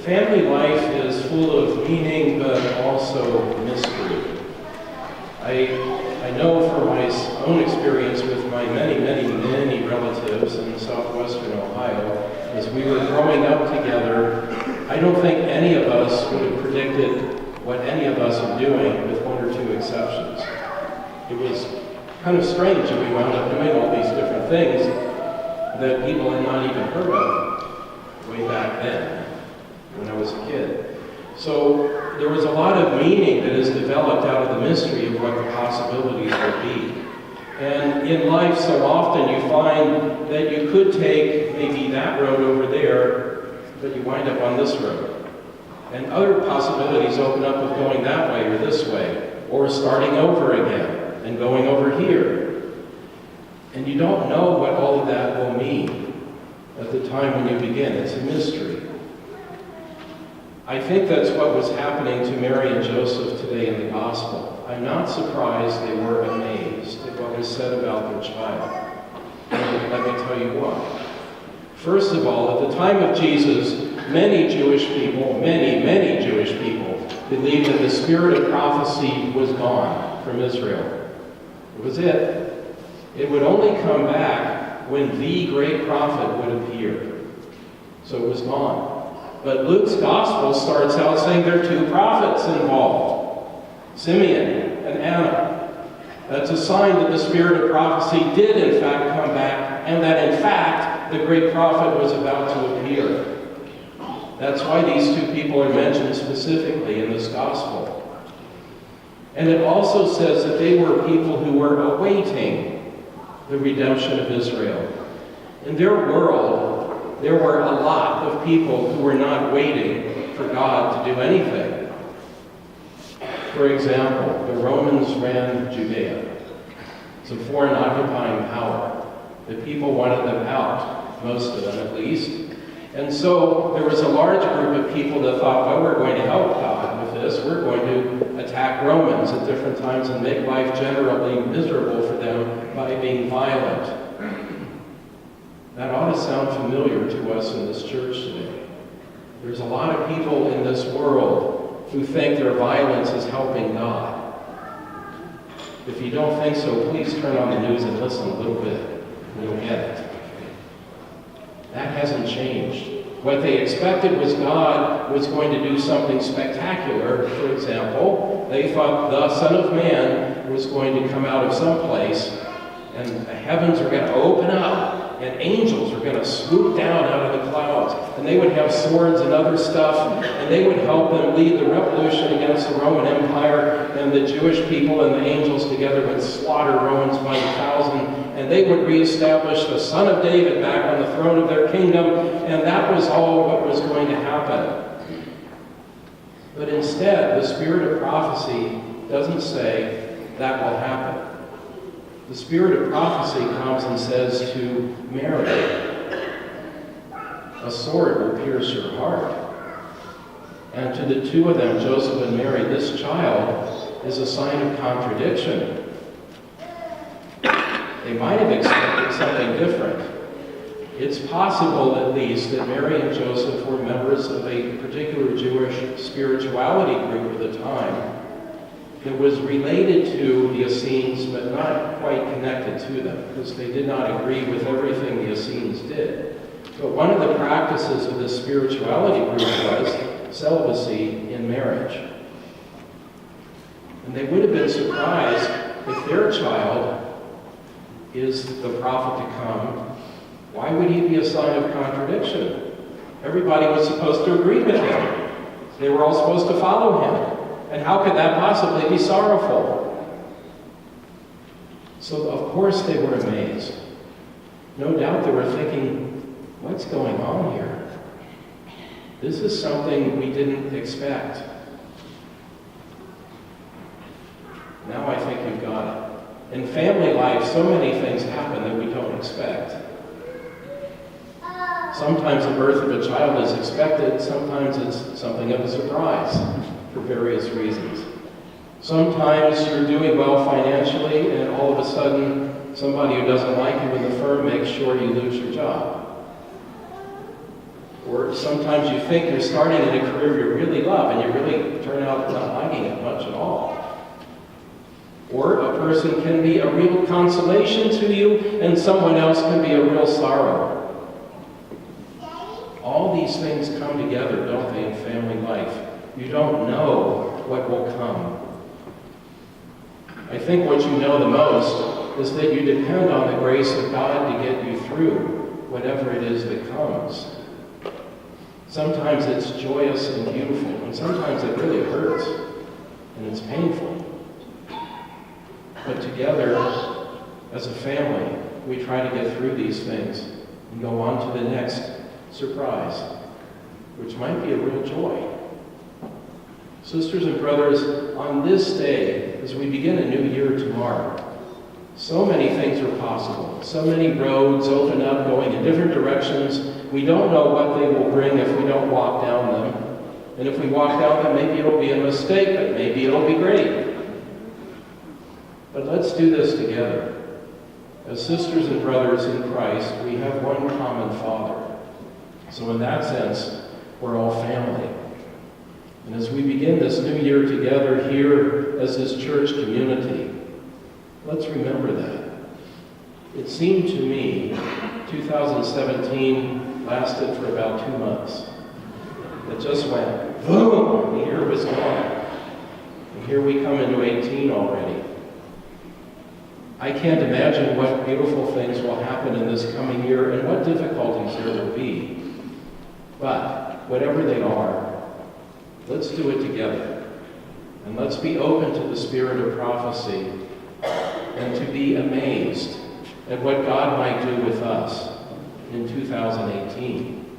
Family life is full of meaning, but also mystery. I know from my own experience with my many relatives in southwestern Ohio, as we were growing up together, I don't think any of us would have predicted what any of us are doing, with one or two exceptions. It was kind of strange that we wound up doing all these different things that people had not even heard of way back then, when I was a kid. So there was a lot of meaning that is developed out of the mystery of what the possibilities would be. And in life, so often you find that you could take maybe that road over there, but you wind up on this road. And other possibilities open up of going that way or this way, or starting over again and going over here. And you don't know what all of that will mean at the time when you begin. It's a mystery. I think that's what was happening to Mary and Joseph today in the gospel. I'm not surprised they were amazed at what was said about their child. And let me tell you why. First of all, at the time of Jesus, many Jewish people, many Jewish people, believed that the spirit of prophecy was gone from Israel. It was it. It would only come back when the great prophet would appear. So it was gone. But Luke's gospel starts out saying there are two prophets involved, Simeon and Anna. That's a sign that the spirit of prophecy did in fact come back, and that in fact the great prophet was about to appear. That's why these two people are mentioned specifically in this gospel. And it also says that they were people who were awaiting the redemption of Israel. In their world, there were a lot of people who were not waiting for God to do anything. For example, the Romans ran Judea. It's a foreign occupying power. The people wanted them out, most of them at least. And so there was a large group of people that thought, well, we're going to help God with this. We're going to attack Romans at different times and make life generally miserable for them by being violent. That ought to sound familiar to us in this church today. There's a lot of people in this world who think their violence is helping God. If you don't think so, please turn on the news and listen a little bit, and you'll get it. That hasn't changed. What they expected was God was going to do something spectacular. For example, they thought the Son of Man was going to come out of some place, and the heavens are going to open up, and angels are going to swoop down out of the clouds, and they would have swords and other stuff, and they would help them lead the revolution against the Roman Empire, and the Jewish people and the angels together would slaughter Romans by the thousand, and they would reestablish the Son of David back on the throne of their kingdom, and that was all what was going to happen. But instead, the spirit of prophecy doesn't say that will happen. The spirit of prophecy comes and says to Mary, a sword will pierce your heart. And to the two of them, Joseph and Mary, this child is a sign of contradiction. They might have expected something different. It's possible, at least, that Mary and Joseph were members of a particular Jewish spirituality group at the time that was related to the Essenes, but not quite connected to them, because they did not agree with everything the Essenes did. But one of the practices of this spirituality group was celibacy in marriage. And they would have been surprised if their child is the prophet to come. Why would he be a sign of contradiction? Everybody was supposed to agree with him. They were all supposed to follow him. And how could that possibly be sorrowful? So, of course, they were amazed. No doubt they were thinking, what's going on here? This is something we didn't expect. Now I think you've got it. In family life, so many things happen that we don't expect. Sometimes the birth of a child is expected, sometimes it's something of a surprise for various reasons. Sometimes you're doing well financially, and all of a sudden, somebody who doesn't like you in the firm makes sure you lose your job. Or sometimes you think you're starting in a career you really love and you really turn out not liking it much at all. Or a person can be a real consolation to you and someone else can be a real sorrow. All these things come together, don't they, in family life? You don't know what will come. I think what you know the most is that you depend on the grace of God to get you through whatever it is that comes. Sometimes it's joyous and beautiful, and sometimes it really hurts, and it's painful. But together, as a family, we try to get through these things and go on to the next surprise, which might be a real joy. Sisters and brothers, on this day, as we begin a new year tomorrow, so many things are possible. So many roads open up going in different directions. We don't know what they will bring if we don't walk down them. And if we walk down them, maybe it'll be a mistake, but maybe it'll be great. But let's do this together. As sisters and brothers in Christ, we have one common Father. So in that sense, we're all family. And as we begin this new year together here as this church community, let's remember that. It seemed to me 2017 lasted for about 2 months. It just went boom, the year was gone. And here we come into 18 already. I can't imagine what beautiful things will happen in this coming year and what difficulties there will be. But whatever they are, let's do it together. And let's be open to the spirit of prophecy and to be amazed at what God might do with us in 2018.